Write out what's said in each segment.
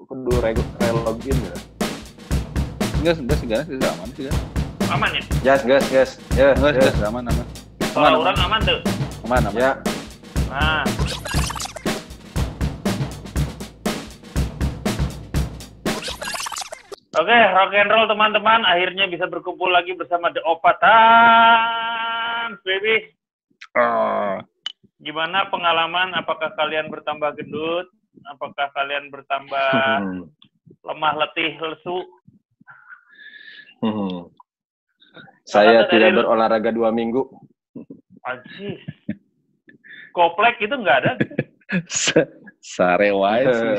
Kudu relogin ya. Enggak sih aman sih kan. Aman ya? Gas. Enggak aman. Kalau orang aman tuh. Aman. Ya. Nah. Oke, rock and roll teman-teman. Akhirnya bisa berkumpul lagi bersama The Opatan, baby. Gimana pengalaman? Apakah kalian bertambah gendut? Apakah kalian bertambah lemah, letih, lesu? Saya tidak berolahraga 2 minggu. Anjir. Koplek itu nggak ada? Sarewai sih.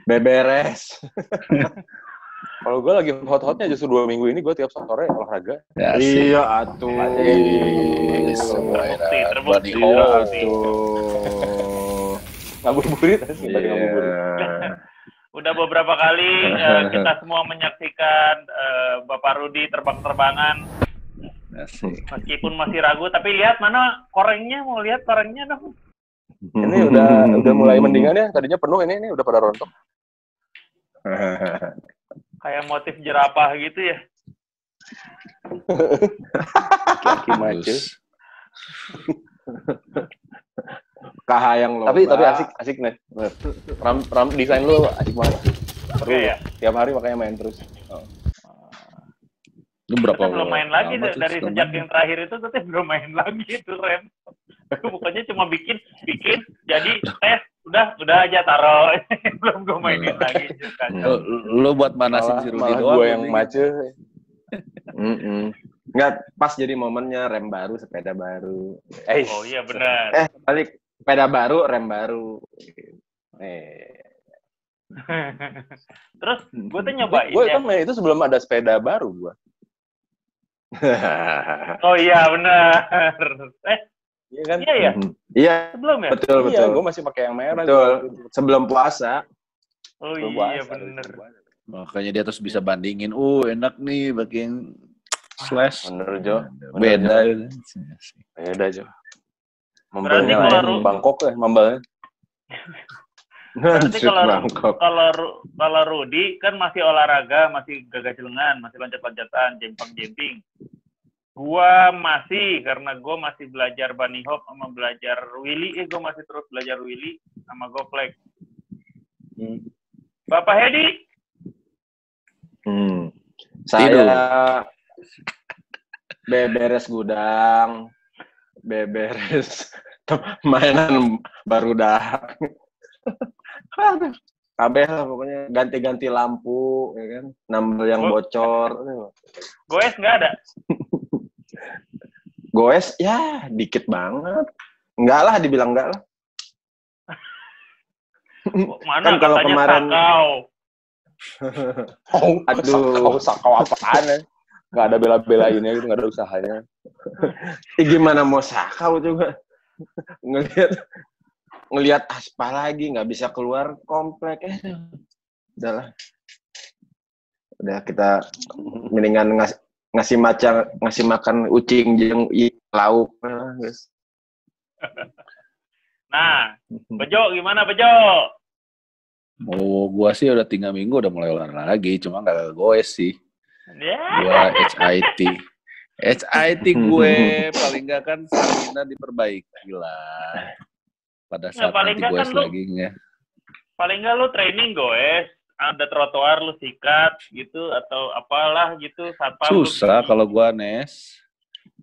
Beberes. Kalau gue lagi hot-hotnya justru 2 minggu ini gue tiap sore olahraga. Ya, iya atuh. Terbukti. Ngabuburit sih tadi ngabuburit. Udah beberapa kali kita semua menyaksikan Bapak Rudi terbang-terbangan. Meskipun masih ragu, tapi lihat mana korengnya, mau lihat korengnya dong. Ini udah mulai mendingan ya, tadinya penuh ini udah pada rontok. Kayak motif jerapah gitu ya. Kaki mace. Kahayang lomba. Tapi asik nih. Ram desain lu asik banget. Seru ya. Tiap hari makanya main terus. Lu berapa? Belum main lagi dari sejak yang terakhir itu, tapi belum main lagi itu rem. Bukannya cuma bikin jadi tes udah aja taruh. Belum gue mainin lagi. Lu buat manasin si Rudi doang. Gue yang mace. Enggak, pas jadi momennya rem baru, sepeda baru. Oh iya benar. Balik sepeda baru, rem baru. Terus gue tuh nyobain gue kan itu sebelum ada sepeda baru gue. Oh iya benar. Iya kan? Iya ya. Iya. Sebelum ya. Betul. Gue masih pakai yang merah. Betul. Sebelum puasa. Oh iya benar. Makanya dia terus bisa bandingin. Enak nih bagian slash. Bener Jo. Beda Jo. Membalnya lain Bangkok ya, membalnya. Berarti kalau Rudi kan masih olahraga, masih gagah-celengan, masih loncat-loncatan, jemping. Gua masih, karena gue masih belajar bunny hop sama belajar wheelie. Gue masih terus belajar wheelie sama goplek. Bapak Hedi? Saya beberes gudang, beberes mainan baru dah. Kabeh lah pokoknya, ganti-ganti lampu, ya kan, nambel yang bocor. Goes nggak ada? Goes ya dikit banget. Enggak lah, dibilang enggak lah. Mana kan kalau kemarin sakau apaan ya? Nggak ada bela-belainnya gitu, nggak ada usahanya. Gimana mau sakau juga? Ngelihat aspal lagi, nggak bisa keluar komplek. Udahlah. Udah kita mendingan ngasih makan ucing jeung lauk. Guys. Nah, Bejo gimana Bejo? Gua sih udah 3 minggu udah mulai olahraga lagi, cuma nggak goes sih. Gua HIT gue paling nggak kan stamina diperbaiki lah. Pada saat nanti goes kan lagi nggak. Paling nggak lu training goes, ada trotoar lu sikat gitu atau apalah gitu. Susah kalau gua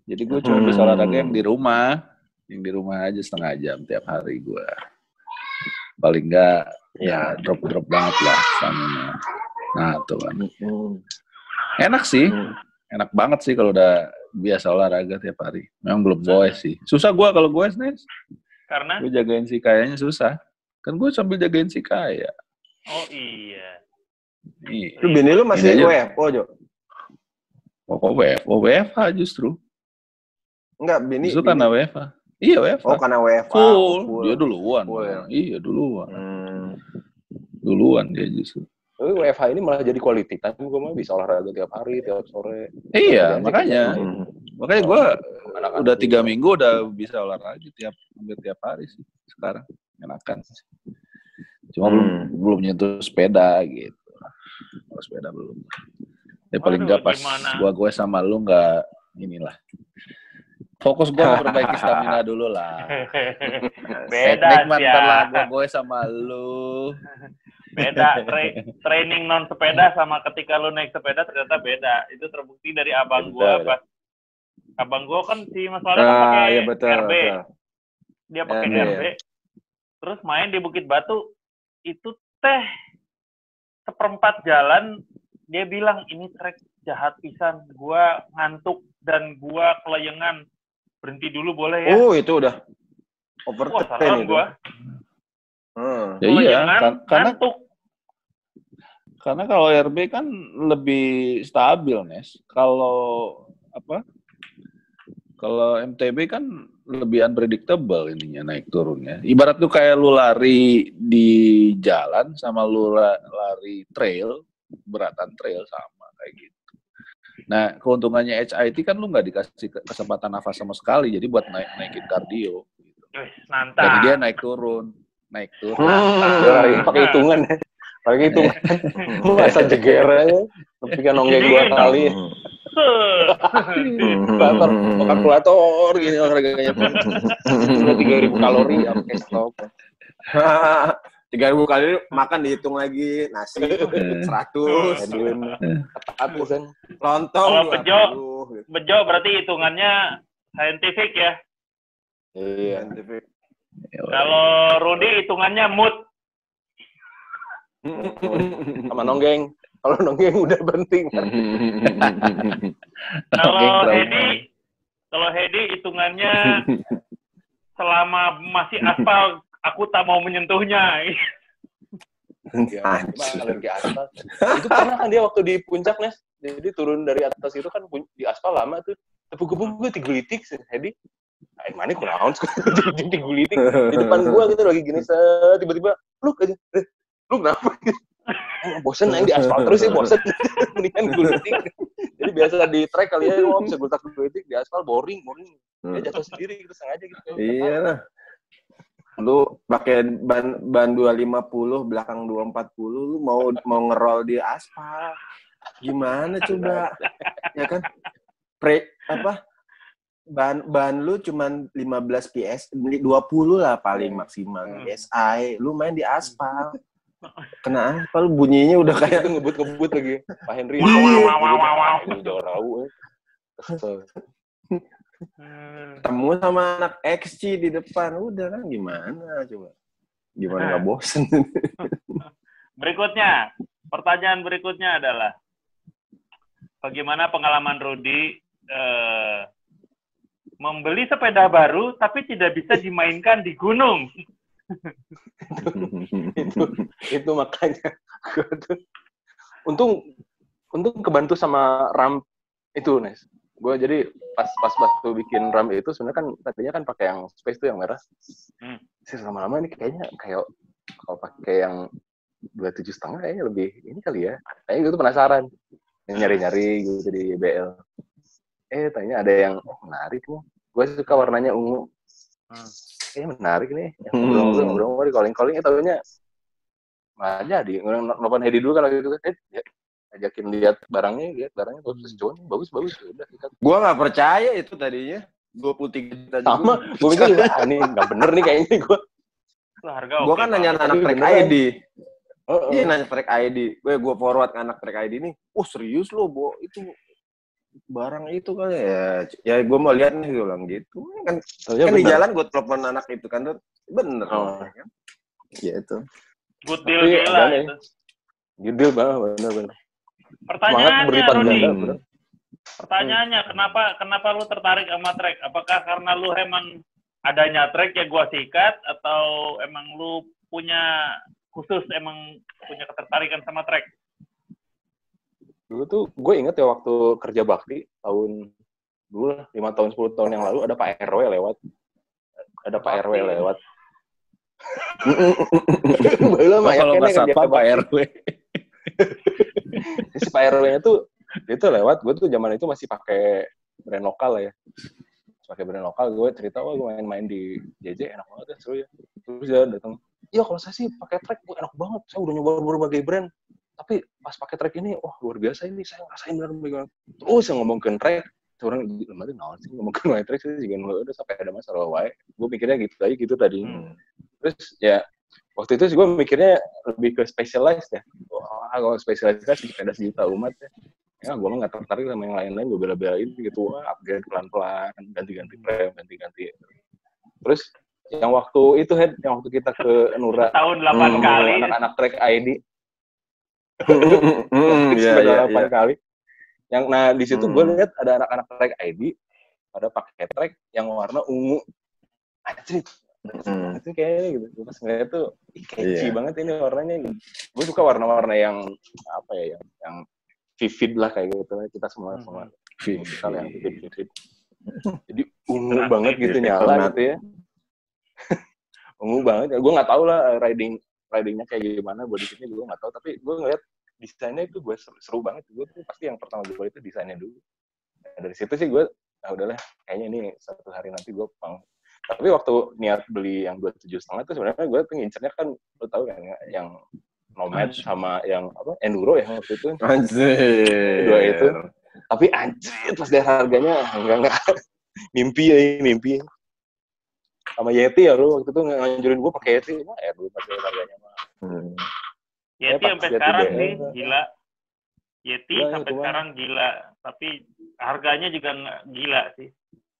Jadi gue cuma bisa olahraga yang di rumah aja setengah jam tiap hari gue. Paling nggak ya drop banget lah stamina. Nah tuh kan. Enak sih, enak banget sih kalau udah biasa olahraga tiap hari. Memang belum goes sih. Susah gue kalau goes Karena? Gue jagain si kayanya susah. Kan gue sambil jagain si kaya. Oh iya. Lu bini lu masih WFO Jo? WFH justru. Enggak, bini. Justru karena WFH. Iya WFH. Oh karena WFH. Full. Dia duluan. Full, ya? Iya duluan. Duluan dia justru. WFH ini malah jadi quality time, gue mah bisa olahraga tiap hari, tiap sore. Iya, makanya gue udah 3 minggu udah bisa olahraga hampir tiap hari sih sekarang, enakan sih. Cuma belum nyentuh sepeda gitu. Kalau sepeda belum. Ya paling nggak pas gue sama lu nggak inilah. Fokus gue memperbaiki stamina dulu lah. Beda sih ya. Gue sama lu. Beda, training non sepeda sama ketika lu naik sepeda ternyata beda. Itu terbukti dari abang gue pas. Abang gue kan si Mas Waldo kan pakai RB. Betul. Dia pakai RB. Terus main di Bukit Batu. Itu seperempat jalan dia bilang ini trek jahat pisan. Gua ngantuk dan gua kelayangan. Berhenti dulu boleh ya? Oh, itu udah overtrain itu. Gua. Ya iya, karena kalau RB kan lebih stabil, Nes. Kalau MTB kan lebih unpredictable ininya naik turunnya. Ibarat tuh kayak lu lari di jalan sama lu lari trail, beratan trail sama kayak gitu. Nah, keuntungannya HIIT kan lu nggak dikasih kesempatan nafas sama sekali, jadi buat naikin kardio. Gitu. Jadi dia naik turun. Pakai hitungan ya. Pakai hitungan. Masa jeger aja. Tapi kan nonggeng 2 kali. Kalkulator gini olahraganya. 3.000 kalori ya pakai stop. 3.000 kali makan dihitung lagi, nasi 100, kan lontong. Kalau bejo berarti hitungannya saintifik ya. Iya, saintifik. Kalau Rudy hitungannya mood. Sama nonggeng. Kalau nonggeng udah penting. Kalau Hedi hitungannya selama masih aspal aku tak mau menyentuhnya. Alergi aspal. Itu pernah kan dia waktu di puncak, Nes. Jadi turun dari atas itu kan di aspal lama tuh. Tepuk-tepuk gue tigelitik, Hedi. Mana kurang tigelitik. Di depan gue gitu lagi gini, tiba-tiba, lu kenapa? Bosen yang di aspal terus sih, bosen. Mendingan gulitik. Jadi biasa di trek kali ya, bisa gultak gulitik, di aspal boring. Dia jatuh sendiri gitu, sengaja gitu. Iya lah. Lu pakai ban 250 belakang 240 lu mau ngerol di aspal gimana coba ya kan ban lu cuman 15 PS 20 lah paling maksimal PSI lu main di aspal kena aspal bunyinya udah kayak ngebut lagi Pak Henry jauh ketemu sama anak XC di depan udah kan gimana nggak bosen. Pertanyaan berikutnya adalah bagaimana pengalaman Rudy membeli sepeda baru tapi tidak bisa dimainkan di gunung. itu makanya untung kebantu sama RAM itu, Nes. Gue jadi pas waktu bikin RAM itu sebenarnya kan tadinya kan pakai yang space tuh yang merah. Sih lama-lama ini kayaknya kayak kalau pakai yang 27,5 kayaknya lebih ini kali ya. Kayaknya gue tuh penasaran. Nyari-nyari gitu di BL. Tanya ada yang menarik nih. Gue suka warnanya ungu. Kayaknya menarik nih. Ngobrol-ngobrol di calling-calling tahunya malah jadi. Nonton Hedi dulu kan lagi itu kan. Ajakin lihat barangnya terus John bagus udah kita. Gua nggak percaya itu tadinya 23 juta sama gue mikir ini nggak bener nih kayaknya gue kan nanya anak Trek ID nanya Trek ID gue forward ke anak Trek ID nih serius lo itu barang itu kan ya gue mau lihat nih gue bilang gitu kan di jalan gue telepon anak itu kan bener kan ya itu good deal gila itu good deal bener Pertanyaannya, kenapa lu tertarik sama trek? Apakah karena lu emang adanya trek ya gua sikat atau emang lu punya ketertarikan sama trek? Dulu tuh gue inget ya waktu kerja bakti tahun dulu lah 5 tahun 10 tahun yang lalu ada Pak RW lewat. Belum ya kan Pak RW. Si Pak RW-nya tuh dia tuh lewat, gue tuh zaman itu masih pakai brand lokal ya. Pakai brand lokal, gue cerita, gue main-main di JJ, enak banget ya, seru ya. Terus dia datang, iya kalau saya sih pakai track, enak banget, saya udah nyoba berbagai brand. Tapi pas pakai track ini, wah luar biasa ini, saya ngerasain benar bagaimana. Terus yang ngomongin track, orang lemari naon sih ngomongin track sih, juga udah sampai ada masalah wae. Gue mikirnya gitu aja gitu tadi. Terus ya, waktu itu gue mikirnya lebih ke specialized ya. Wah, kalau specialized kan sepeda sejuta umat ya. Ya, gue nggak tertarik sama yang lain-lain, gue bela-belain gitu, upgrade pelan-pelan, ganti-ganti frame, ganti-ganti. Terus yang waktu itu yang waktu kita ke Nura, tahun 8 kali, anak-anak track ID, Iya. 8 kali. Yang nah di situ gue lihat ada anak-anak track ID pada pakai track yang warna ungu, anjir. Itu kayaknya gitu. Pas ngeliat tuh, catchy banget ini warnanya. Gue suka warna-warna yang apa ya, yang vivid lah kayak gitu. Kita semua vivid yang vivid. Jadi ungu banget gitu nyala gitu ya. Ungu banget. Gue nggak tahu lah ridingnya kayak gimana. Gue di sini gue nggak tahu. Tapi gue ngeliat desainnya itu gue seru banget. Gue tuh pasti yang pertama gue itu desainnya dulu. Nah, dari situ sih gue, udahlah. Kayaknya ini satu hari nanti gue pang. Tapi waktu niat beli yang 27,5 itu sebenarnya gue pengincernya kan, lo tau kan yang Nomad sama yang apa Enduro ya waktu itu. Anjir. Dua itu. Tapi anjir pas dia harganya enggak. Mimpi. Sama Yeti ya lu waktu itu nganjurin gue pakai Yeti. Wah, ya dulu pakai harganya mah. Yeti sampai sekarang sih gila. Yeti sampai sekarang gila, tapi harganya juga gila sih.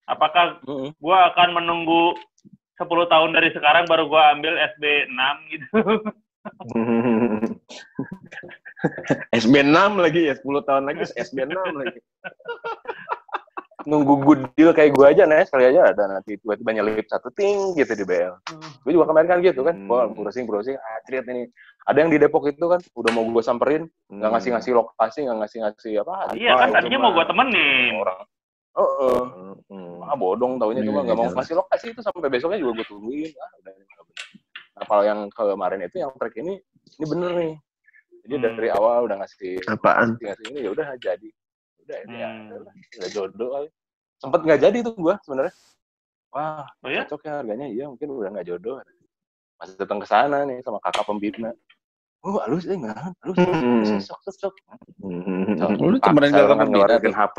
Apakah gue akan menunggu 10 tahun dari sekarang baru gue ambil SB6 gitu? SB6 lagi ya, 10 tahun lagi SB6 lagi. Nunggu good deal kayak gue aja, Nes, kali aja ada nanti tiba-tiba nyelip satu ting gitu di BL. Gue juga kemarin kan gitu kan, gue browsing, lihat ini. Ada yang di Depok itu kan, udah mau gue samperin, nggak ngasih lokasi, nggak ngasih apa. Iya kan, tadinya mau gue temenin. Orang. Bodong taunya cuma nggak mau ngasih lokasi itu sampai besoknya juga gue tungguin. Udah bener. Nah kalau yang kemarin itu yang track ini bener nih. Jadi dari awal udah ngasih apaan? Ngasih ini ya udah jadi. Udah ini ya udah jodoh kali. Sempet nggak jadi tuh gue sebenarnya. Wah, cocok ya harganya. Iya mungkin udah nggak jodoh. Masih datang ke sana nih sama kakak pembina. Oh, halus enggak? Halus. Sok. Lu temenin kakak pembina tuh. HP.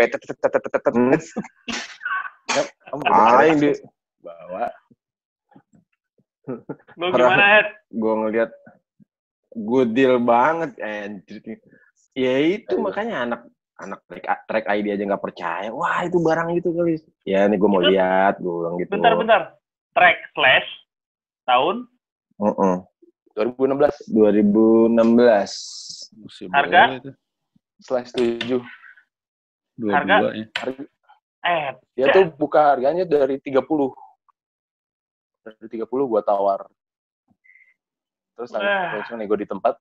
Aing di bawa. Lu gimana, Ed? Gue ngeliat good deal banget, anjir. Ya itu makanya anak track ID aja nggak percaya. Wah itu barang itu kali. Ya nih gue mau lihat, gue bilang gitu. Bentar. Track / tahun? 2016. Harga? /7. Harga? Dia tuh buka harganya dari 30. Dari 30 gua tawar. Terus langsung nego di tempat.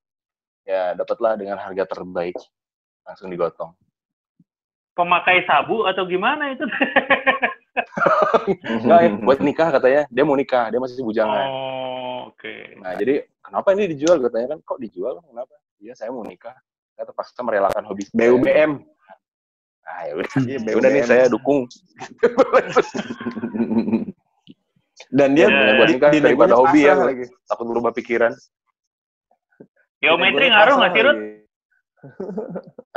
Ya dapatlah dengan harga terbaik. Langsung digotong. Pemakai sabu atau gimana itu? Enggak, buat nikah katanya. Dia mau nikah, dia masih bujangan. Oh, oke. Nah, jadi kenapa ini dijual? Katanya kan, kok dijual? Kenapa? Iya, saya mau nikah. Saya terpaksa merelakan hobi BUBM. Ah, ya udah nih saya dukung. Dan dia buat nikah daripada hobi ya lagi. Takut berubah pikiran. Geometri ngaruh nggak sih, Rut?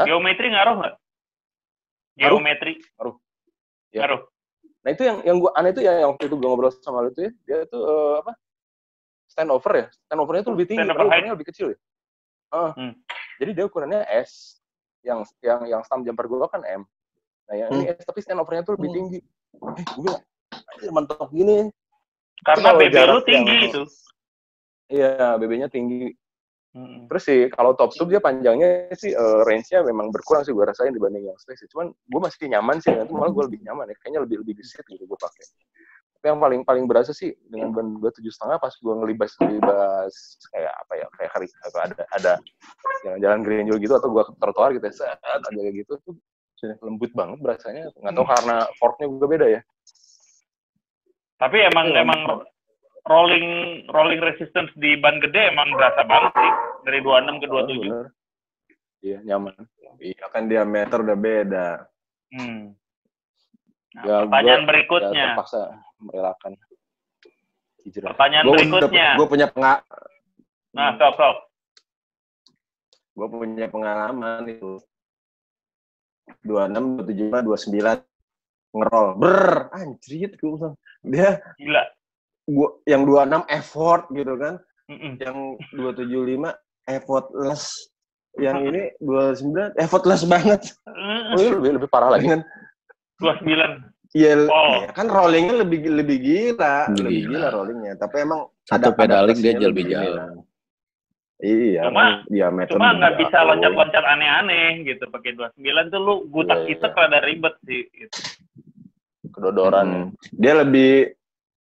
Geometri ngaruh nggak? Geometri ngaruh. Ya. Ngaruh. Nah itu yang gue aneh itu ya, yang waktu itu gue ngobrol sama lu tuh ya, dia tuh apa? Stand over ya. Stand overnya tuh lebih tinggi, ukurannya lebih kecil ya. Jadi dia ukurannya S. Yang stamp jumper gue kan M. Nah yang ini S tapi stand overnya tuh lebih tinggi. Gue mentok gini. Karena BB lu tinggi itu. Iya, BB-nya tinggi. Terus sih kalau top tube dia panjangnya sih range-nya memang berkurang sih gue rasain dibanding yang straight sih. Cuman gue masih nyaman sih, itu malah gue lebih nyaman ya. Kayaknya lebih gesit gitu gue pakai. Tapi yang paling berasa sih dengan ban gue 7,5 pas gue ngelibas kayak apa ya, kayak hari ada jalan Greenhill gitu atau gue ke trotoar gitu ya, ada kayak gitu tuh lembut banget berasanya. Nggak tahu karena forknya juga beda ya. Tapi emang rolling resistance di ban gede emang berasa banget sih dari 26 ke 27. Iya, nyaman. Iya kan diameter udah beda. Nah, ya, pertanyaan berikutnya. Ya, terpaksa merelakan. Pertanyaan berikutnya. Gue punya Nah, sok. Gue punya pengalaman itu. 26, 27, 29 ngerol. Anjrit gue bilang. Dia gila. Gua yang 26 effort gitu kan. Yang 275 effortless. Yang ini 29 effortless banget. Lebih parah lagi kan. 29. Iya, kan rollingnya lebih gila, lebih gila rollingnya. Tapi emang satu pedaling dia lebih jauh. Iya, cuma nggak bisa loncat-loncat aneh-aneh gitu. Pakai 29 tuh lu gutak-gitak rada ribet sih. Gitu. Kedodoran. Dia lebih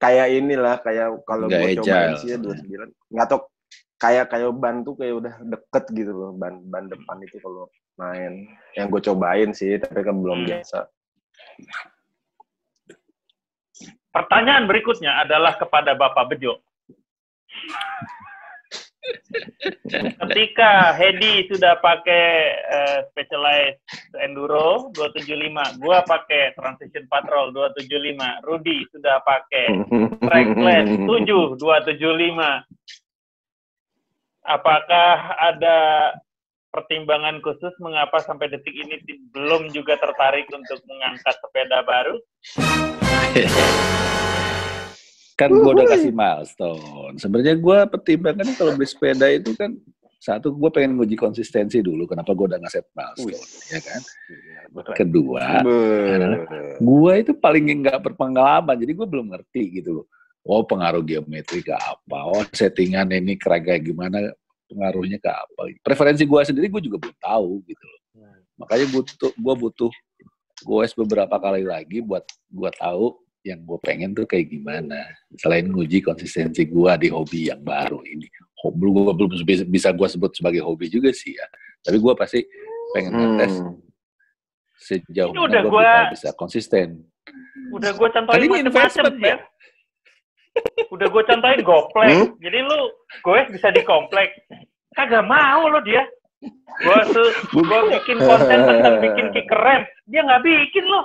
kayak inilah, kayak kalau gue cobain sih 29. Nggak tau, kayak ban tuh kayak udah deket gitu loh, ban depan itu kalau main. Yang gue cobain sih, tapi kan belum biasa. Pertanyaan berikutnya adalah kepada Bapak Bejo. Ketika Hedi sudah pakai Specialized Enduro 275, gua pakai Transition Patrol 275, Rudy sudah pakai Trackless 275. Apakah ada pertimbangan khusus mengapa sampai detik ini belum juga tertarik untuk mengangkat sepeda baru? Kan gue udah kasih milestone. Sebenarnya gue pertimbangannya kalau beli sepeda itu kan, satu, gue pengen nguji konsistensi dulu. Kenapa gue udah ngeset milestone, ya kan? Kedua, gue itu paling nggak berpengalaman, jadi gue belum ngerti gitu loh. Oh, pengaruh geometri ke apa? Oh, settingan ini kayak gimana? Pengaruhnya ke apa? Preferensi gue sendiri gue juga belum tahu gitu loh. Makanya gue butuh goes beberapa kali lagi buat gue tahu yang gue pengen tuh kayak gimana. Selain nguji konsistensi gue di hobi yang baru ini. Gue belum bisa gue sebut sebagai hobi juga sih ya. Tapi gue pasti pengen ngetes sejauh mana gue bisa konsisten. Udah gue contohin macam-macam ya. Udah gue contohin goplek. Jadi lu goes bisa di komplek. Kagak mau lo dia. Gue bikin konten tentang bikin kicker rem. Dia nggak bikin loh.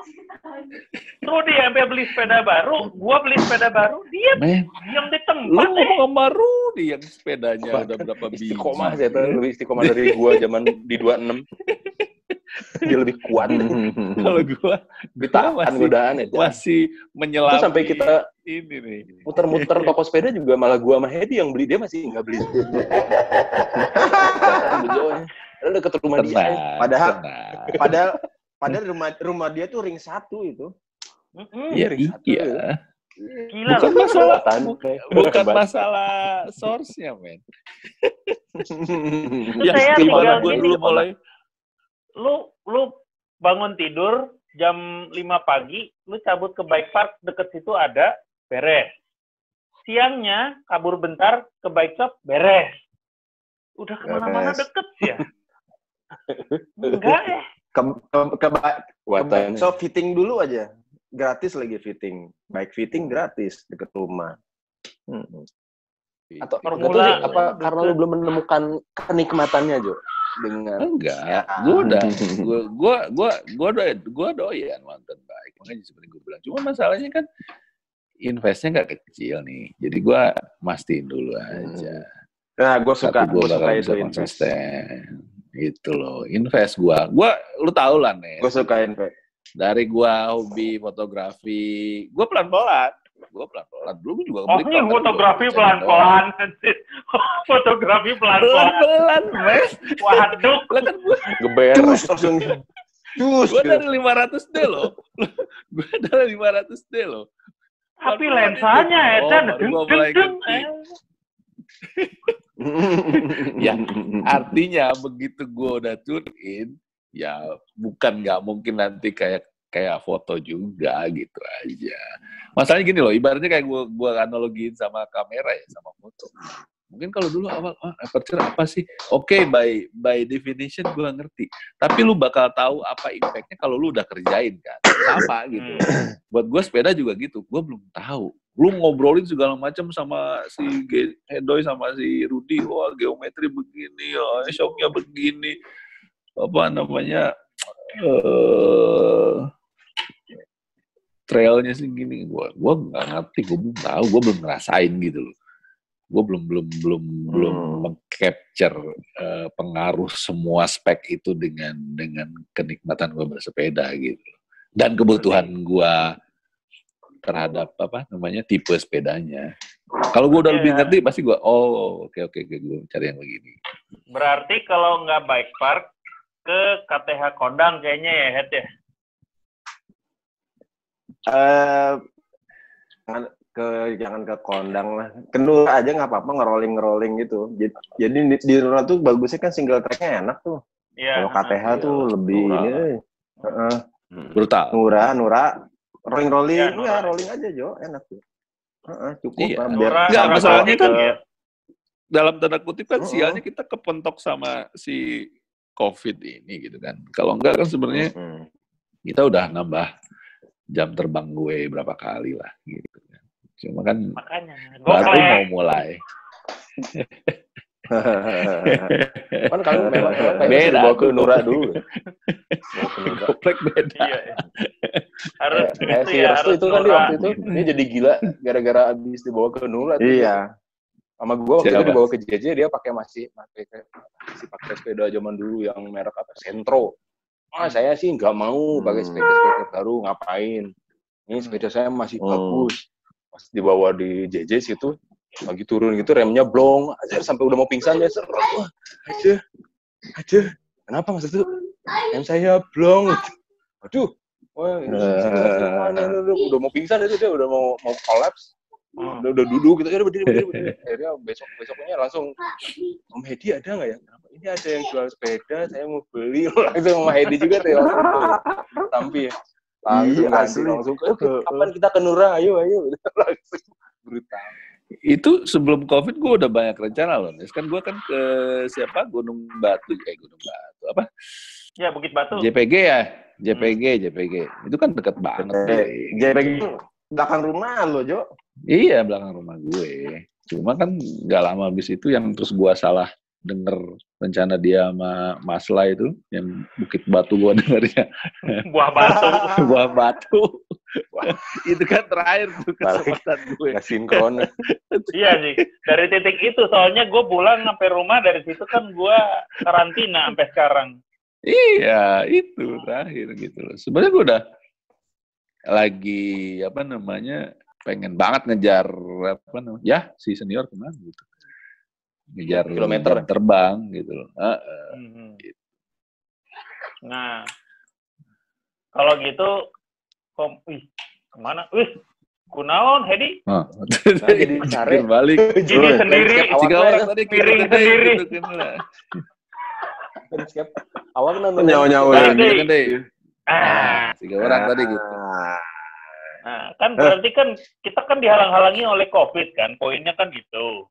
Terus dia sampai beli sepeda baru. Gue beli sepeda baru. Dia diam di tempat. Lu ngomong sama Rudy yang sepedanya udah berapa biji. Istiqomah sih. Lebih istiqomah dari gue zaman di 26. Dia lebih kuat. Kalau gue masih menyelami. Itu sampai kita ini nih muter-muter toko sepeda juga malah gue sama Hedi yang beli, dia masih nggak beli. Udah deket rumah dia. Padahal rumah dia tuh ring 1 itu. Iya. Gila, bukan masalah source-nya, men. Ya, tinggal gue dulu mulai. Lu bangun tidur jam 5 pagi, lu cabut ke bike park deket situ ada, beres. Siangnya kabur bentar ke bike shop, beres. Udah kemana-mana deket ya? Enggak ya? Ke so fitting dulu aja, gratis lagi fitting, bike fitting gratis deket rumah. Atau formula apa karena lu belum menemukan kenikmatannya, Jo? Dengan enggak, gue doyan mountain bike, makanya seperti gue bilang. Cuma masalahnya kan investnya nggak kecil nih, jadi gue mastiin dulu aja. Nah, gue suka itu konsisten. Gitu loh, invest lu tau lah nih. Gue suka invest. Dari gue hobi fotografi, gue pelan-pelan. Dulu gue juga beli fotografi pelan-pelan. Fotografi pelan-pelan, Mas. Waduh, kan gue geber. Gue dari 500D loh. Tapi lensanya deng. Ya, artinya begitu gue udah tune in, ya bukan nggak mungkin nanti kayak foto juga gitu aja. Masalahnya gini loh, ibaratnya kayak gue analogiin sama kamera ya, sama foto. Mungkin kalau dulu awal aperture apa sih? Oke, by definition gue ngerti. Tapi lu bakal tahu apa impact-nya kalau lu udah kerjain kan. Sama gitu. Buat gue sepeda juga gitu. Gue belum tahu. Lu ngobrolin segala macam sama si Hedoy sama si Rudy. Wah, geometri begini, shocknya begini. apa namanya trailnya sih gini, gue nggak ngerti, gue belum tahu, gue belum ngerasain gitu loh, gue belum meng-capture pengaruh semua spek itu dengan kenikmatan gue bersepeda gitu dan kebutuhan gue terhadap apa namanya tipe sepedanya. Kalau gue udah lebih ngerti pasti gue oke gue cari yang begini. Berarti kalau nggak bike park ke KTH Kodang kayaknya ya Head ya. Jangan ke Kondang lah. Ke Nura aja nggak apa-apa, ngerolling gitu. Jadi di Nura tuh bagusnya kan single tracknya enak tuh. Kalau KTH tuh lebih ini. Brutal. Nura rolling rolling aja Jo, enak tuh. Cukup lah. Nggak, masalahnya kan dalam tanda kutip kan sialnya kita kepentok sama si COVID ini gitu kan. Kalau enggak kan sebenarnya kita udah nambah jam terbang gue berapa kali lah gitu kan. Cuma kan baru mau mulai. Kan kalau memang beda bawa ke Nura dulu. Goplek beda. Iya. Harus si Restu itu kan dia waktu itu dia jadi gila gara-gara abis dibawa ke Nura. Iya. Sama gue waktu itu dibawa ke JJ, dia masih pakai sepeda zaman dulu yang merek apa, Sentro. Saya sih nggak mau pakai sepeda baru, ngapain? Ini sepeda saya masih bagus. Pas dibawa di JJ situ, lagi turun gitu remnya blong, aja sampai udah mau pingsan ya. Wah, aja. Kenapa Mas itu? Rem saya blong. Aduh, wah, udah mau pingsan itu dia udah mau kolaps. Udah duduk gitu, udah berdiri. Akhirnya besoknya langsung, Om Hedi ada nggak ya? Ini ada yang jual sepeda, saya mau beli. Langsung Om Hedi juga tuh. Tampi ya. Langsung. Kapan kita ke Nura? Ayo. Langsung brutal. Itu sebelum COVID gue udah banyak rencana loh. Kan gue kan ke Gunung Batu apa? Ya Bukit Batu. JPG ya, JPG. Itu kan deket banget. JPG belakang rumah lo Jo. Iya, belakang rumah gue. Cuma kan nggak lama habis itu yang terus gue salah denger rencana dia sama Masla itu, yang Bukit Batu gue dengernya. Buah batu. Itu kan terakhir tuh kesempatan gue. Nggak sinkron. Iya sih. Dari titik itu, soalnya gue pulang sampai rumah dari situ kan gue karantina sampai sekarang. Iya, itu terakhir gitu loh. Sebenarnya gue udah lagi pengen banget ngejar si senior kemana gitu, ngejar kilometer terbang gitu loh. Gitu. Nah kalau gitu kemana? Kunaon Hedi? Jadi cari balik. Ini sendiri. Tiga orang tadi piring sendiri. Awak nonton nyawa-nyawa. Tiga orang tadi gitu. Nah, kan berarti kan kita kan dihalang-halangi oleh COVID kan, poinnya kan gitu.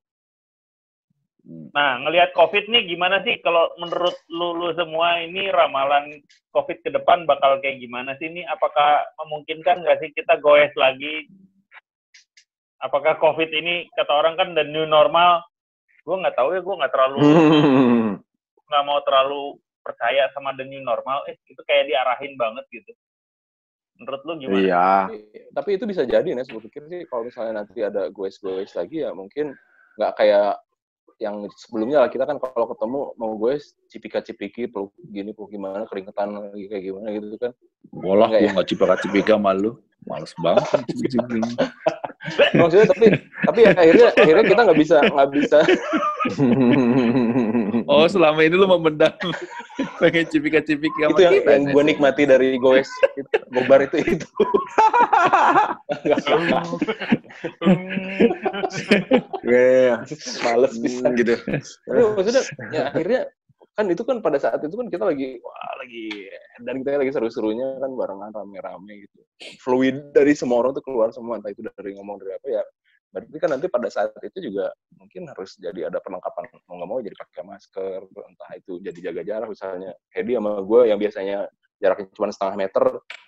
Nah, ngelihat COVID nih gimana sih kalau menurut lu semua ini ramalan COVID ke depan bakal kayak gimana sih ini? Apakah memungkinkan nggak sih kita goes lagi? Apakah COVID ini kata orang kan the new normal? Gue nggak tahu ya, gue nggak mau terlalu percaya sama the new normal. Itu kayak diarahin banget gitu. Menurut lu gimana? Iya. Tapi itu bisa jadi, Nes. Gue pikir sih kalau misalnya nanti ada goes lagi ya mungkin nggak kayak yang sebelumnya lah. Kita kan kalau ketemu mau goes cipika-cipiki, peluk gimana, keringetan lagi kayak gimana gitu kan. Bolah, gue nggak cipika-cipika sama lu. Males banget. Maksudnya tapi akhirnya kita nggak bisa. Oh, selama ini lu memendam pengen cipika-cipiki sama itu yang gue nikmati dari goes gobar itu. Males bisa gitu. Tapi maksudnya ya akhirnya kan itu kan pada saat itu kan kita lagi dan kita lagi seru-serunya kan barengan rame-rame gitu. Fluid dari semua orang tuh keluar semua, entah itu dari ngomong dari apa ya. Berarti kan nanti pada saat itu juga mungkin harus jadi ada perlengkapan, mau nggak mau jadi pakai masker, entah itu jadi jaga jarak misalnya. Hedi sama gue yang biasanya jaraknya cuma setengah meter,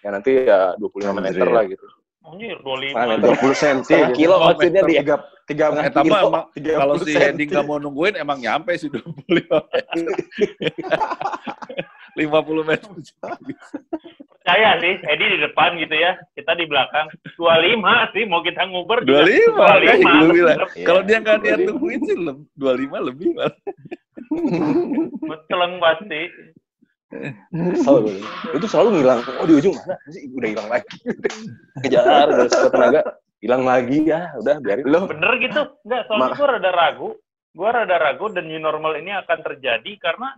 ya nanti ya 25 meter lah gitu. Anjir, 25 cm. Setengah kilo maksudnya dia. 3 kilo. Kalau si Hedi nggak mau nungguin, emang nyampe sih 25 meter. 50 meter. Percaya sih, Edi di depan gitu ya, kita di belakang. 25 sih, mau kita nguber 25, kan gue bilang. Iya, Kalau dia nggak niat nungguin sih 25 lebih malah. Meceleng pasti. Kesel gue. Itu selalu ngilang. Oh, di ujung mana sih? Udah hilang lagi. Kejar, udah sekuat tenaga. Hilang lagi ya, udah biarin. Bener gitu. Enggak, soalnya gue rada ragu. Gue rada ragu dan new normal ini akan terjadi karena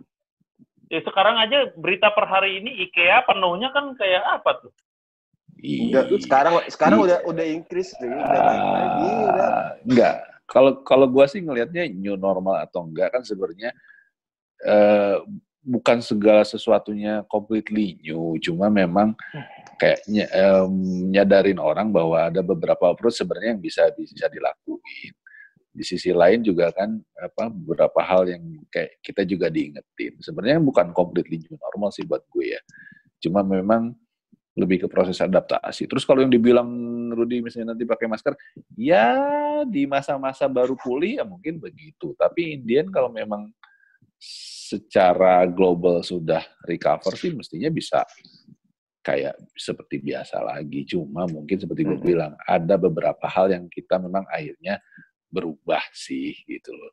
ya sekarang aja berita per hari ini IKEA penuhnya kan kayak apa tuh? Enggak, sekarang udah increase nih, udah naik lagi, udah. Enggak. Kalau gue sih ngelihatnya new normal atau enggak kan sebenarnya bukan segala sesuatunya completely new, cuma memang kayak nyadarin orang bahwa ada beberapa approach sebenarnya yang bisa dilakuin. Di sisi lain juga kan beberapa hal yang kayak kita juga diingetin. Sebenarnya bukan completely new normal sih buat gue ya. Cuma memang lebih ke proses adaptasi. Terus kalau yang dibilang Rudy misalnya nanti pakai masker, ya di masa-masa baru pulih ya mungkin begitu. Tapi Indian kalau memang secara global sudah recover sih mestinya bisa kayak seperti biasa lagi. Cuma mungkin seperti gue bilang, ada beberapa hal yang kita memang akhirnya berubah sih gitu loh.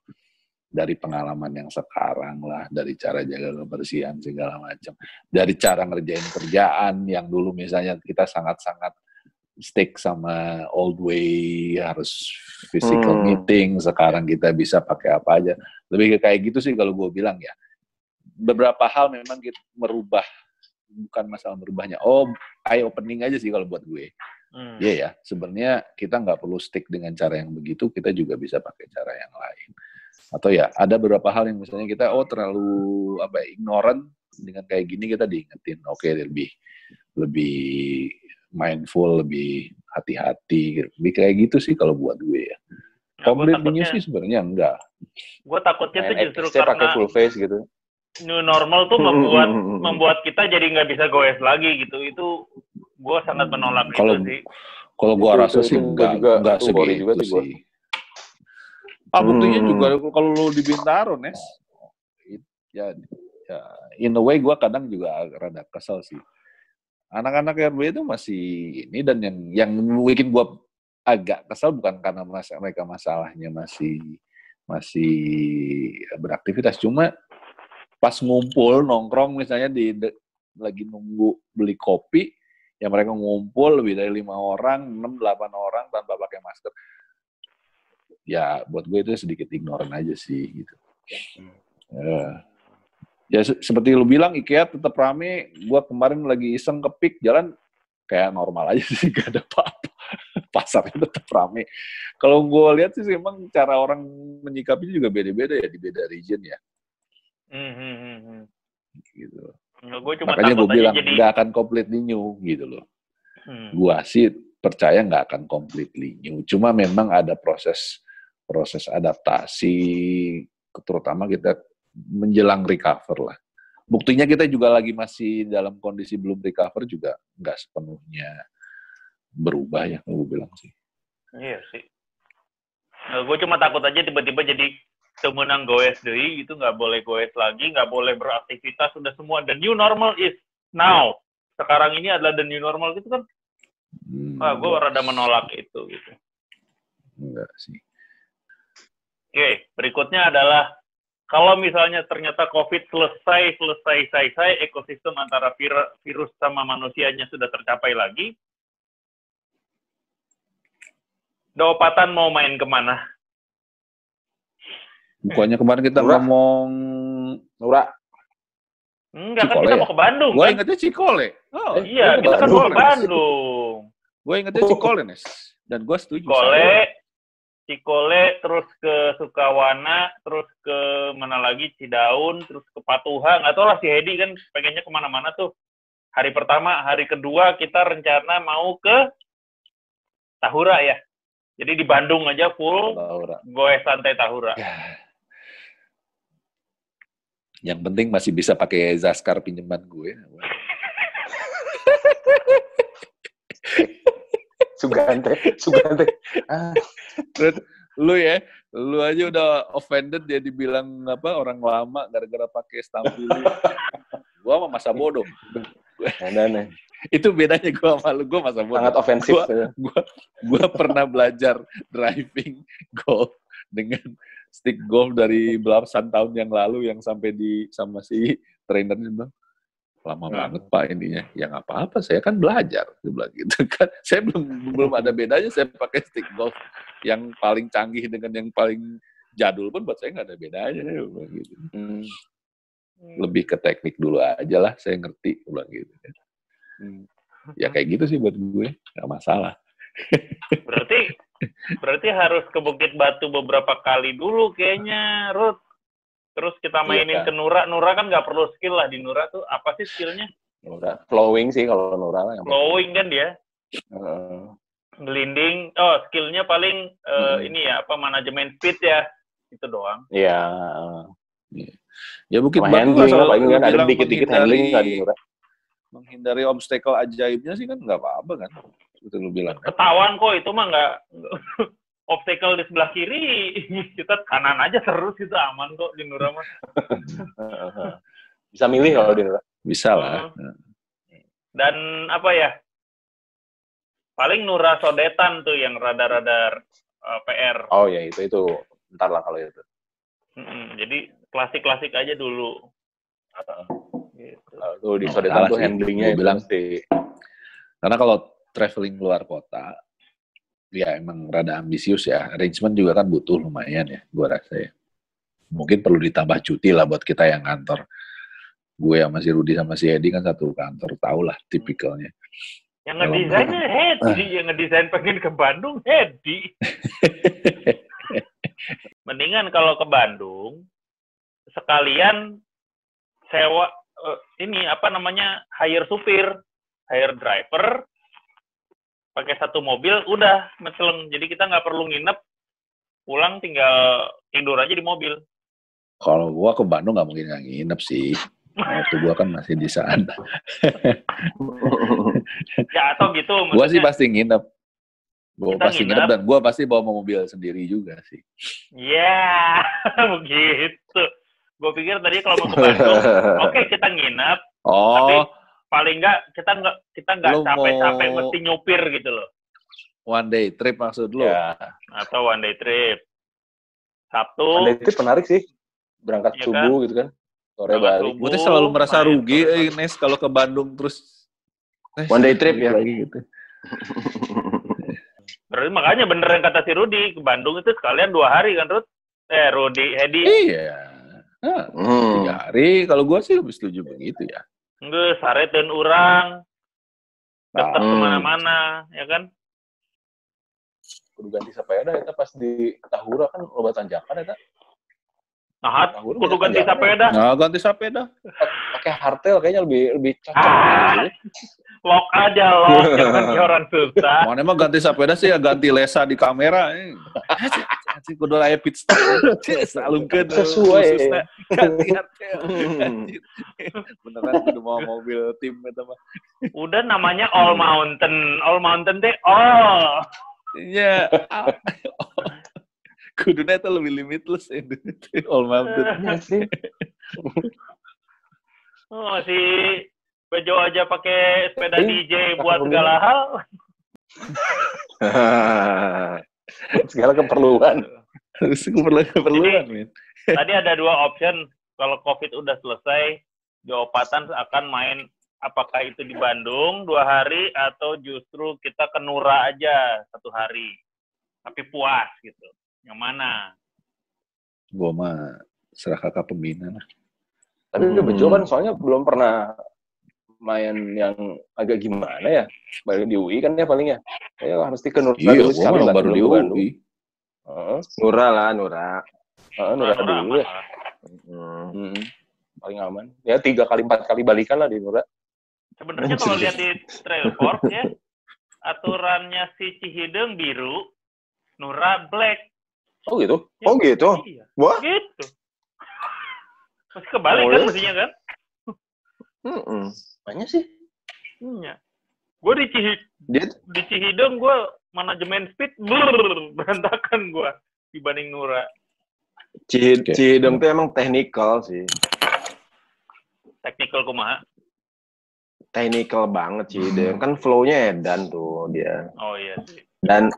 Dari pengalaman yang sekarang lah, dari cara jaga kebersihan segala macam, dari cara ngerjain kerjaan yang dulu misalnya kita sangat-sangat stick sama old way, harus physical meeting, sekarang kita bisa pakai apa aja. Lebih ke kayak gitu sih kalau gue bilang ya. Beberapa hal memang kita merubah, bukan masalah merubahnya. Eye opening aja sih kalau buat gue. Iya ya, sebenarnya kita nggak perlu stick dengan cara yang begitu, kita juga bisa pakai cara yang lain. Atau ya ada beberapa hal yang misalnya kita terlalu ignorant, dengan kayak gini kita diingetin. Oke, lebih mindful, lebih hati-hati, lebih kayak gitu sih kalau buat gue ya. Completely sih sebenarnya enggak. Gue takutnya tuh justru saya karena pakai full face gitu. New normal tuh membuat kita jadi nggak bisa goes lagi gitu. Itu gue sangat menolak itu sih. Kalau gue rasa sih enggak segitu sih. Buktinya juga kalau lu di Bintaro, Nes, ya in a way gue kadang juga rada kesel sih. Anak-anak RB itu masih ini, dan yang bikin gue agak kesel bukan karena mereka masalahnya masih beraktivitas, cuma pas ngumpul nongkrong misalnya lagi nunggu beli kopi, ya mereka ngumpul lebih dari 5 orang, 6-8 orang tanpa pakai masker. Ya buat gue itu sedikit ignoran aja sih gitu. Ya seperti lu bilang, IKEA tetap rame. Gue kemarin lagi iseng ke Pik, jalan kayak normal aja sih, gak ada apa-apa. Pasarnya tetap rame. Kalau gue lihat sih memang cara orang menyikapinya juga beda-beda ya di beda region ya. Gitu. Makanya gue bilang nggak akan completely new gitu loh. Gue sih percaya nggak akan completely new. Cuma memang ada proses adaptasi, terutama kita menjelang recover lah. Buktinya kita juga lagi masih dalam kondisi belum recover, juga nggak sepenuhnya berubah ya, gue bilang sih. Iya sih. Gue cuma takut aja tiba-tiba jadi temenang goes deh, itu nggak boleh goes lagi, nggak boleh beraktivitas, udah semua. The new normal is now. Sekarang ini adalah the new normal gitu kan. Gue rada menolak itu gitu. Enggak sih. Oke, berikutnya adalah kalau misalnya ternyata COVID selesai, ekosistem antara virus sama manusianya sudah tercapai lagi, Daopatan mau main kemana? Bukannya kemarin kita ngomong Nura. Enggak, kan kita mau ke Bandung. Gue kan? ingetnya Cikole. Iya, kita kan mau ke Bandung. Gue ingetnya Cikole, Nes. Dan gue setuju. Cikole, terus ke Sukawana, terus ke mana lagi, Cidaun, terus ke Patuha. Nggak tahu lah si Hedi kan pengennya kemana-mana tuh. Hari pertama, hari kedua kita rencana mau ke Tahura ya. Jadi di Bandung aja full, gue santai Tahura. Yang penting masih bisa pakai Zaskar pinjaman gue. Sugante. Lu aja udah offended dia dibilang orang lama gara-gara pakai stamp dulu. Gua sama masa bodoh. Aneh. Itu bedanya gua sama lu, gua masa bodoh. Sangat ofensif. Gua pernah belajar driving golf dengan stick golf dari belasan tahun yang lalu yang sampai sama si trainernya bilang, lama banget Pak ininya. Ya nggak apa-apa, saya kan belajar. Dia bilang gitu kan. Saya belum ada bedanya saya pakai stick golf yang paling canggih dengan yang paling jadul pun buat saya nggak ada bedanya. Dia bilang gitu. Lebih ke teknik dulu aja lah, saya ngerti. Dia bilang gitu. Ya kayak gitu sih buat gue, nggak masalah. Berarti harus ke Bukit Batu beberapa kali dulu kayaknya, Ruth. Terus kita mainin ke Nura. Nura kan nggak perlu skill lah di Nura tuh. Apa sih skillnya? Nura flowing sih kalau Nura. Flowing kan dia. Gelinding. Oh, skillnya paling ini ya, apa manajemen speed ya. Itu doang. Iya. Ya Bukit Batu paling kan ada dikit-dikit handling tadi Nura. Menghindari obstacle ajaibnya sih kan nggak apa-apa kan. Itu lu bilang. Ketahuan kok itu mah nggak obstacle di sebelah kiri, kita kanan aja terus, itu aman kok di Nura mah. Bisa milih kalau di Nura. Bisa lah. Dan apa ya, paling Nura Sodetan tuh yang radar-radar PR. Oh ya itu bentar lah kalau itu. Jadi klasik-klasik aja dulu. Gitu. Tuh di Sodetan tuh handlingnya bilang sih. Karena kalau traveling luar kota, ya emang rada ambisius ya. Arrangement juga kan butuh lumayan ya, gue rasa ya. Mungkin perlu ditambah cuti lah buat kita yang kantor. Gue sama si Rudy sama si Hedi kan satu kantor, tau lah tipikalnya. Yang ngedesainnya Hedi, yang ngedesain pengen ke Bandung, Hedi. Mendingan kalau ke Bandung, sekalian sewa, hire supir, hire driver, pakai satu mobil, udah meceleng. Jadi kita nggak perlu nginep, pulang tinggal tidur aja di mobil. Kalau gua ke Bandung nggak mungkin nggak nginep sih. Waktu gua kan masih di sana. Ya atau gitu. Gua sih pasti nginep. Gua pasti nginep dan gua pasti bawa mobil sendiri juga sih. Ya, begitu. Gua pikir tadi kalau mau ke Bandung, oke, kita nginep. Tapi paling nggak kita nggak capek-capek mesti nyupir gitu loh. One day trip maksud lo? Ya. Atau one day trip. Sabtu. One day trip menarik sih. Berangkat subuh kan? Gitu kan. Sore balik. Gue tuh selalu merasa rugi, Nes, kalau ke Bandung terus. One day trip ya. Gitu. Berarti makanya bener yang kata si Rudy, ke Bandung itu sekalian 2 hari kan, Rud? Rudy, Hedi. Iya. 3 hari, kalau gue sih lebih setuju begitu ya. Enggak, sareteun urang. Daftar kemana-mana, ya kan? Kudu ganti sepeda, kita pas di Tahura kan loba tanjakan, ya, Nah, kudu ganti sepeda. Nah, ganti sepeda. Pakai hartel kayaknya lebih cocok. Lock aja, jangan orang susah. Mana emang ganti sepeda sih ya ganti lesa di kamera. Kudu aya pit stop. Salungkeun sesuai. Ganti hartel. Beneran kudu mau mobil tim eta mah. Udah namanya All Mountain. All Mountain teh all. Iya. Kuduna itu lebih limitless ya. All Mountain. Iya sih. Oh, si Bejo aja pakai sepeda DJ buat segala hal. Segala keperluan. Keperluan, men. Tadi ada 2 option. Kalau COVID udah selesai, diopatan akan main apakah itu di Bandung 2 hari atau justru kita ke Nura aja 1 hari. Tapi puas gitu. Yang mana? Gua mah serah kakak pembina lah. Tapi Bejo kan soalnya belum pernah main yang agak gimana ya. Balik di UI kan ya paling ya. Kayak mesti ke Nura dulu sekali lah. Baru di UI. Nura lah, Nura. Nura dulu ya. Paling aman. Ya 3 kali 4 kali balikan lah di Nura. Sebenarnya kalau lihat di Trailforce ya, aturannya si Cihideng biru, Nura black. Oh gitu? Ya, oh gitu? Iya. Wah? Gitu. Masih kebalik kan mestinya kan? Banyak sih. Iya. Gue di Cihideng gue manajemen speed berantakan gue dibanding Nura. Cihideng tuh emang teknikal sih. Technical kumaha? Technical banget sih, dia kan flow-nya edan tuh dia. Oh iya sih. Dan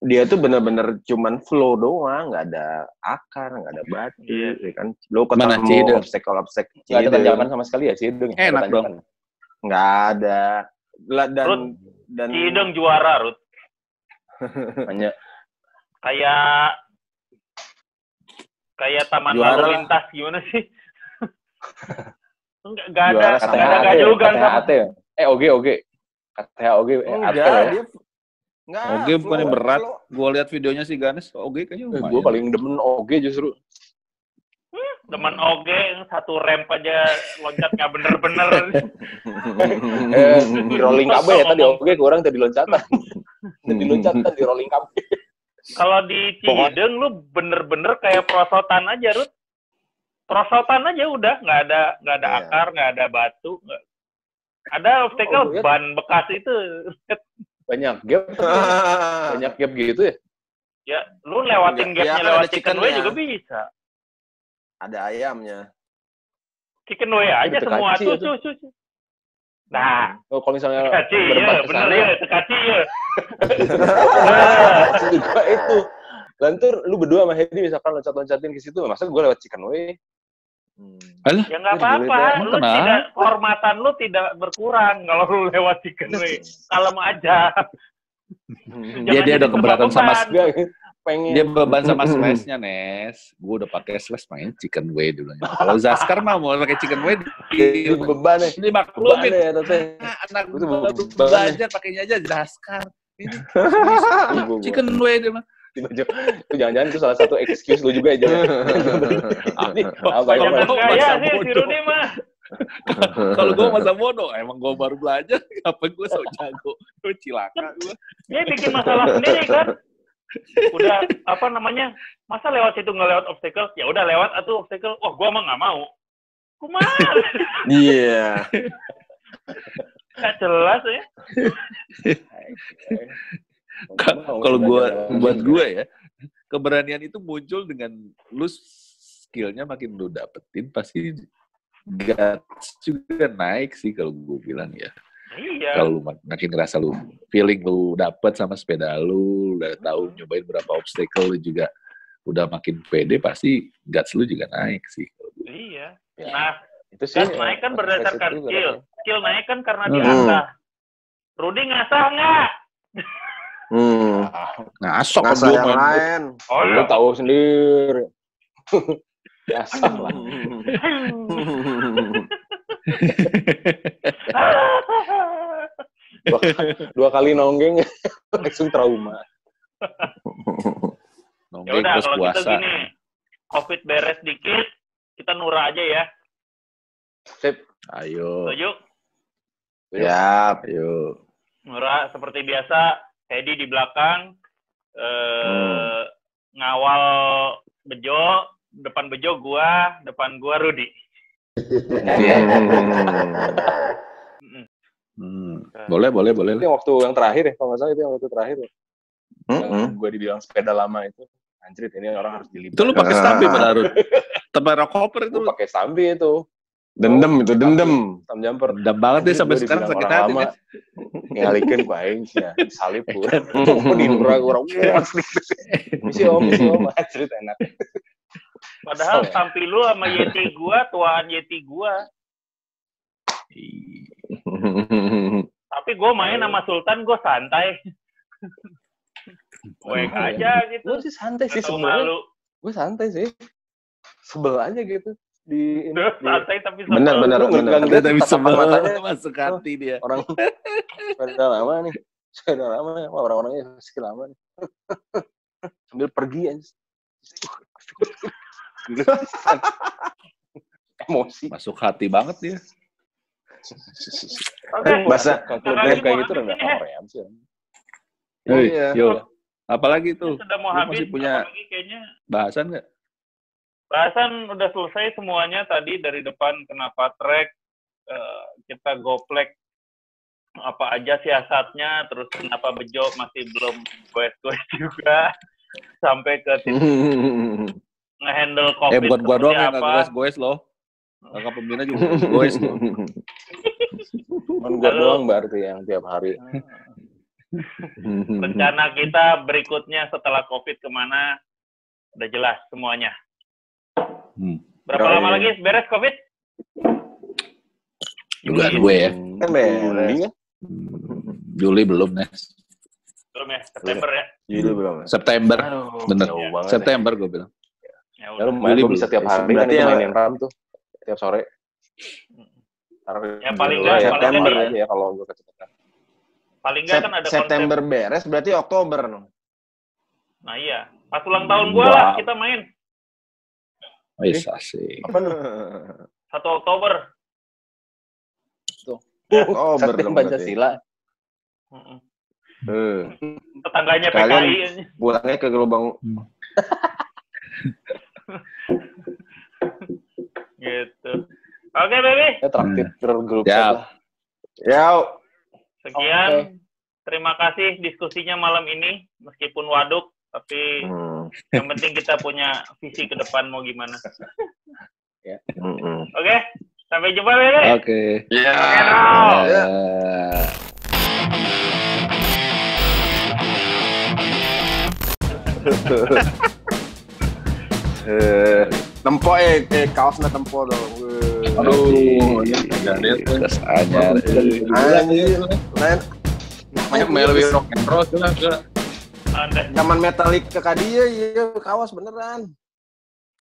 dia tuh bener-bener cuman flow doang, nggak ada akar, nggak ada batu, Iya. ya kan. Lo ketemu obstacle nggak ada tanjakan sama sekali ya Cideng. Enak dong. Nggak ada. Dan Cideng juara, Rut. Hanya kayak taman Juara. lalu lintas gimana sih? Nggak ada gajogan sama. Oge. KTH Oge. Enggak, dia Oge bukannya berat. Gue lihat videonya si Ganes. Oge kayaknya lumayan. Gue paling demen Oge justru. Teman Oge satu ramp aja loncatnya bener-bener. Di rolling KB ya tadi Oge kurang tadi loncatan. Di rolling KB. Kalau di Cideng lu bener-bener kayak prosotan aja, Rut. Prosotan aja udah, nggak ada akar, nggak ada batu, nggak. Ada obstacle ban bekas itu. Banyak gap gitu ya. Ya, lu lewatin gapnya lewat chicken way juga bisa. Ada ayamnya. Chicken way aja semua tuh. Nah, kalau misalnya tekaci ya, bener ya, tekaci ya. Juga itu. Lantur lu berdua sama Hedi misalkan loncat-loncatin ke situ, masa gue lewat chicken way? Ya nggak apa-apa, lu tidak, kehormatan lu tidak berkurang kalau lu lewat chicken way. Kalem aja. Dia udah keberatan sama pengen. Dia beban sama slash-nya, Nes. Gue udah pakai slash main chicken way dulu. Kalau Zaskar mah mau pakai chicken way, di beban ya. Ini maklumin. Anak gue belajar pakainya aja Zaskar. Ini chicken way dia mah. Itu jangan-jangan itu salah satu excuse lu juga aja. Jangan gaya sih si Rudy mah. Kalau gue masa bodoh, emang gue baru belajar, apa gue so jago, gue cilaka gue. Dia bikin masalah sendiri kan. Udah masa lewat situ nggak lewat obstacle? Ya udah lewat atau obstacle. Gue mah nggak mau. Kumaha? Iya. Nggak jelas ya. Kalau buat gue ya, keberanian itu muncul dengan lu skillnya makin lu dapetin, pasti guts juga naik sih kalau gue bilang ya. Iya. Kalau lu makin ngerasa lu feeling lu dapet sama sepeda lu, udah tahu nyobain berapa obstacle, lu juga udah makin pede, pasti guts lu juga naik sih. Iya. Ya, nah, itu sih guts naik kan berdasarkan skill. Skill naik kan karena diasah. Rudy ngasah nggak? Ngasok ngasah yang lain. Oh, lu tahu sendiri. Biasa lah. dua kali nonggeng langsung trauma. Ya udah kalau kita gini, COVID beres dikit, kita nura aja ya. Sip. Ayo. Setuju? Siap. Ayo. Nura seperti biasa, Hedi di belakang, ngawal Bejo, depan Bejo gua, depan gua Rudy. Boleh. Itu yang waktu yang terakhir ya, kalau nggak salah itu yang waktu terakhir ya. Yang gue dibilang sepeda lama itu. Anjrit, ini orang harus dilibat. Itu lu pakai stambi Rut? Tebar koper itu. Lu pakai stambi itu. Dendam. Tam jumper. Dendam banget deh sampai sekarang sakit hati kan. Ngalikin gue aing sih ya, salib gue. Mau dinura orang asli. Misi om, anjrit enak. Padahal tampil lu sama Yeti gua, tuaan Yeti gua. Tapi gue main sama Sultan, gue santai. Cuek aja gitu. Gue sih santai sih sebenarnya. Gue santai sih. Sebel aja gitu. Santai tapi sebel. Benar. Tapi sebel masuk hati dia. Orang sepeda lama nih. Orang-orangnya skill lama nih. Sambil pergi aja. Emosi. Masuk hati banget dia. Oke. Bahasa kayak gitu udah nggak keren sih. Yo. Apalagi tuh? Sudah mau habis. Masih punya kayaknya bahasan nggak? Bahasan udah selesai semuanya tadi dari depan kenapa track, kita goplek apa aja siasatnya, terus kenapa Bejo masih belum goes juga sampai ke titik ngehandle COVID. Bukan gua doang yang nggak goes loh. Kakak pembina juga egois loh. Cuman gue doang berarti yang tiap hari. Rencana kita berikutnya setelah COVID kemana? Udah jelas semuanya. Berapa lama lagi beres COVID? Juga gue ya. Kan beres. Juli belum, Nes. Belum ya? September ya? Juli belum. September. Bener. September gue bilang. Ya udah. Lu bisa tiap hari kan itu mainin RAM tuh. Tiap sore. Ya paling nggak September aja ya kalau gue kecepatan. Paling nggak kan ada September konsep. beres berarti Oktober dong. Nah iya. Pas ulang tahun gue lah kita main. Wis asik. 1 Oktober. Oktober Sakti dong Pancasila. Tetangganya Kalian PKI. pulangnya ke gelombang. Gitu. Oke, baby. Ya traktir grup Ya. Ya. Sekian. Terima kasih diskusinya malam ini. Meskipun waduk, tapi yang penting kita punya visi ke depan mau gimana. Ya. Oke. Sampai jumpa, baby. Oke. Ya. Tempo kaosnya tempo dong. Aduh, terus anyar. Lain Banyak melwi rock and roll Anda. zaman metalik ke kadia, iya kaos beneran.